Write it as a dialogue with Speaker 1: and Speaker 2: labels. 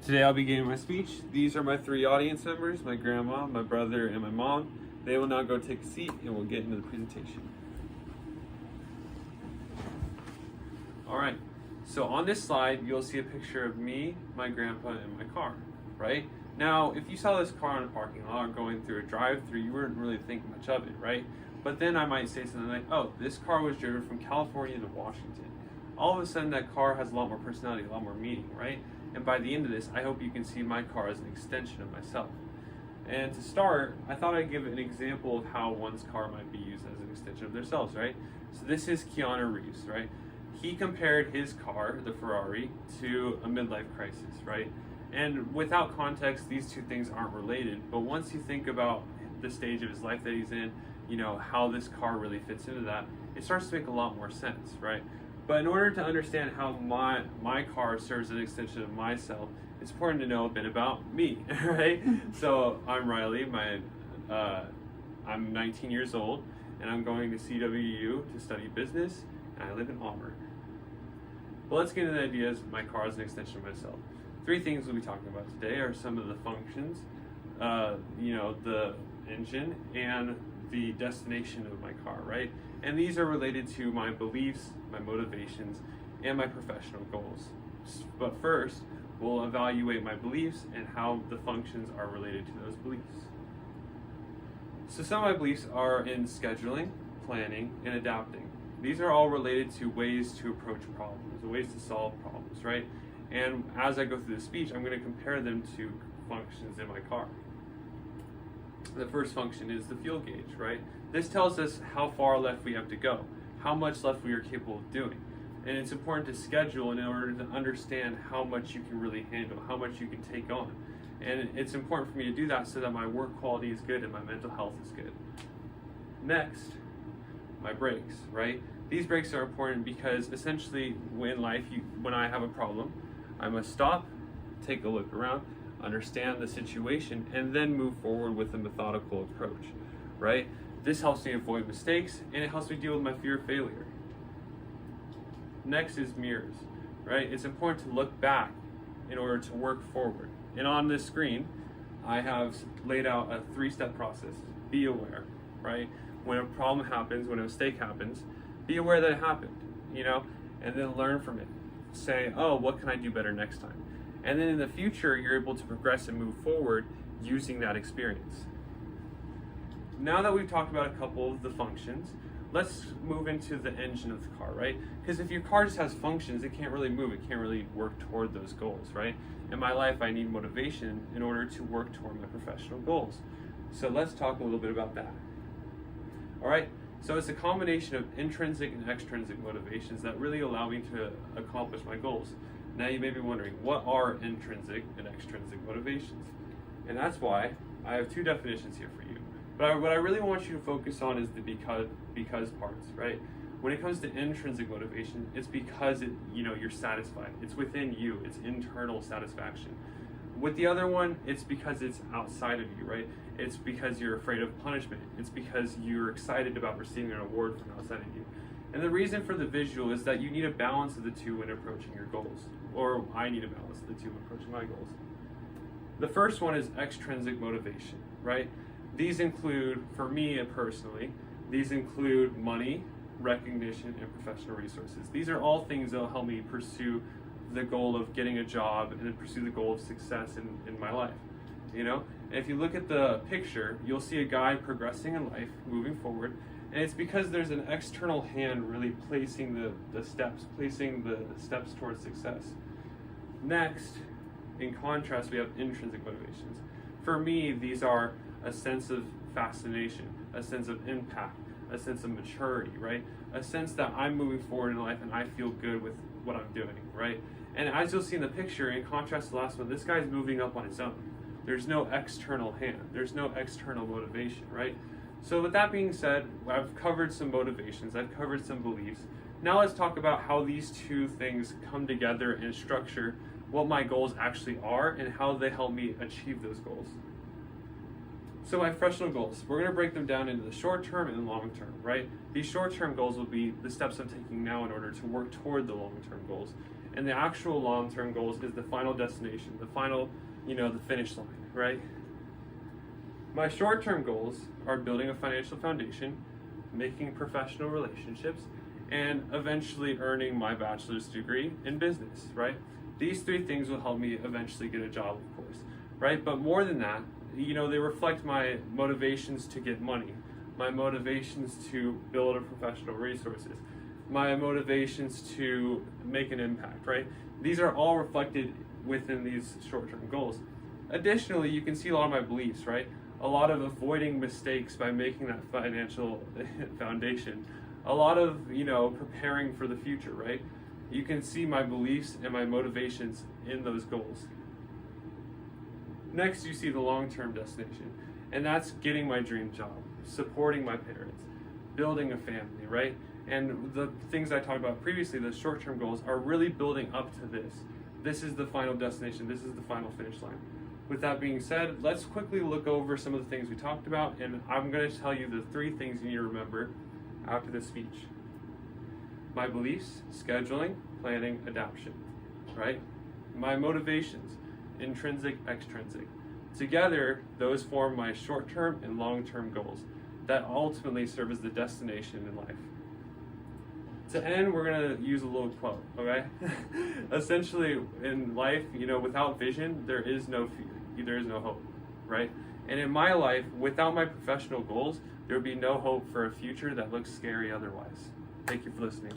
Speaker 1: Today I'll be giving my speech. These are my three audience members, my grandma, my brother, and my mom. They will now go take a seat and we'll get into the presentation. All right, so on this slide, you'll see a picture of me, my grandpa, and my car, right? Now, if you saw this car in a parking lot or going through a drive-through, you wouldn't really think much of it, right? But then I might say something like, oh, this car was driven from California to Washington. All of a sudden, that car has a lot more personality, a lot more meaning, right? And by the end of this, I hope you can see my car as an extension of myself. And to start, I thought I'd give an example of how one's car might be used as an extension of themselves, right? So this is Keanu Reeves, right? He compared his car, the Ferrari, to a midlife crisis, right? And without context, these two things aren't related. But once you think about the stage of his life that he's in, you know, how this car really fits into that, it starts to make a lot more sense, right? But in order to understand how my car serves as an extension of myself, it's important to know a bit about me, right? So I'm Riley, I'm 19 years old, and I'm going to CWU to study business, and I live in Auburn. But let's get into the ideas of my car as an extension of myself. Three things we'll be talking about today are some of the functions, the engine, and the destination of my car, right? And these are related to my beliefs, my motivations, and my professional goals. But first, we'll evaluate my beliefs and how the functions are related to those beliefs. So some of my beliefs are in scheduling, planning, and adapting. These are all related to ways to approach problems, ways to solve problems, right? And as I go through the speech, I'm going to compare them to functions in my car. The first function is the fuel gauge, right? This tells us how far left we have to go, how much left we are capable of doing. And it's important to schedule in order to understand how much you can really handle, how much you can take on. And it's important for me to do that so that my work quality is good and my mental health is good. Next, my brakes, right? These brakes are important because essentially in life, when I have a problem, I must stop, take a look around, understand the situation, and then move forward with a methodical approach, right? This helps me avoid mistakes, and it helps me deal with my fear of failure. Next is mirrors, right? It's important to look back in order to work forward. And on this screen, I have laid out a 3-step process. Be aware, right? When a problem happens, when a mistake happens, be aware that it happened, and then learn from it. Say, oh, what can I do better next time? And then in the future, you're able to progress and move forward using that experience. Now that we've talked about a couple of the functions, let's move into the engine of the car, right? Because if your car just has functions, it can't really move, it can't really work toward those goals, right? In my life, I need motivation in order to work toward my professional goals. So let's talk a little bit about that. All right, so it's a combination of intrinsic and extrinsic motivations that really allow me to accomplish my goals. Now you may be wondering, what are intrinsic and extrinsic motivations? And that's why I have two definitions here for you. But what I really want you to focus on is the because parts, right? When it comes to intrinsic motivation, it's because you're satisfied. It's within you, it's internal satisfaction. With the other one, it's because it's outside of you, right? It's because you're afraid of punishment. It's because you're excited about receiving an award from outside of you. And the reason for the visual is that you need a balance of the two when approaching your goals. Or I need a balance of the two when approaching my goals. The first one is extrinsic motivation, right? These include, for me personally, these include money, recognition, and professional resources. These are all things that will help me pursue the goal of getting a job and then pursue the goal of success in my life, And if you look at the picture, you'll see a guy progressing in life, moving forward, and it's because there's an external hand really placing the steps towards success. Next, in contrast, we have intrinsic motivations. For me, these are a sense of fascination, a sense of impact, a sense of maturity, right? A sense that I'm moving forward in life and I feel good with what I'm doing, right? And as you'll see in the picture, in contrast to the last one, this guy's moving up on his own. There's no external hand. There's no external motivation, right? So with that being said, I've covered some motivations. I've covered some beliefs. Now let's talk about how these two things come together and structure what my goals actually are and how they help me achieve those goals. So my professional goals, we're going to break them down into the short-term and long-term, right? These short-term goals will be the steps I'm taking now in order to work toward the long-term goals. And the actual long-term goals is the final destination, the final, the finish line, right? My short-term goals are building a financial foundation, making professional relationships, and eventually earning my bachelor's degree in business, right? These three things will help me eventually get a job, of course, right? But more than that, they reflect my motivations to get money, my motivations to build a professional resources, my motivations to make an impact, right? These are all reflected within these short-term goals. Additionally, you can see a lot of my beliefs, right? A lot of avoiding mistakes by making that financial foundation. A lot of, preparing for the future, right? You can see my beliefs and my motivations in those goals. Next, you see the long-term destination, and that's getting my dream job, supporting my parents, building a family, right? And the things I talked about previously, the short-term goals, are really building up to this. This is the final destination. This is the final finish line. With that being said, let's quickly look over some of the things we talked about, and I'm going to tell you the 3 things you need to remember after this speech. My beliefs, scheduling, planning, adaptation, right? My motivations, intrinsic, extrinsic. Together, those form my short-term and long-term goals that ultimately serve as the destination in life. To end, we're going to use a little quote, okay? Essentially, in life, without vision, there is no hope, right? And in my life, without my professional goals, there would be no hope for a future that looks scary otherwise. Thank you for listening.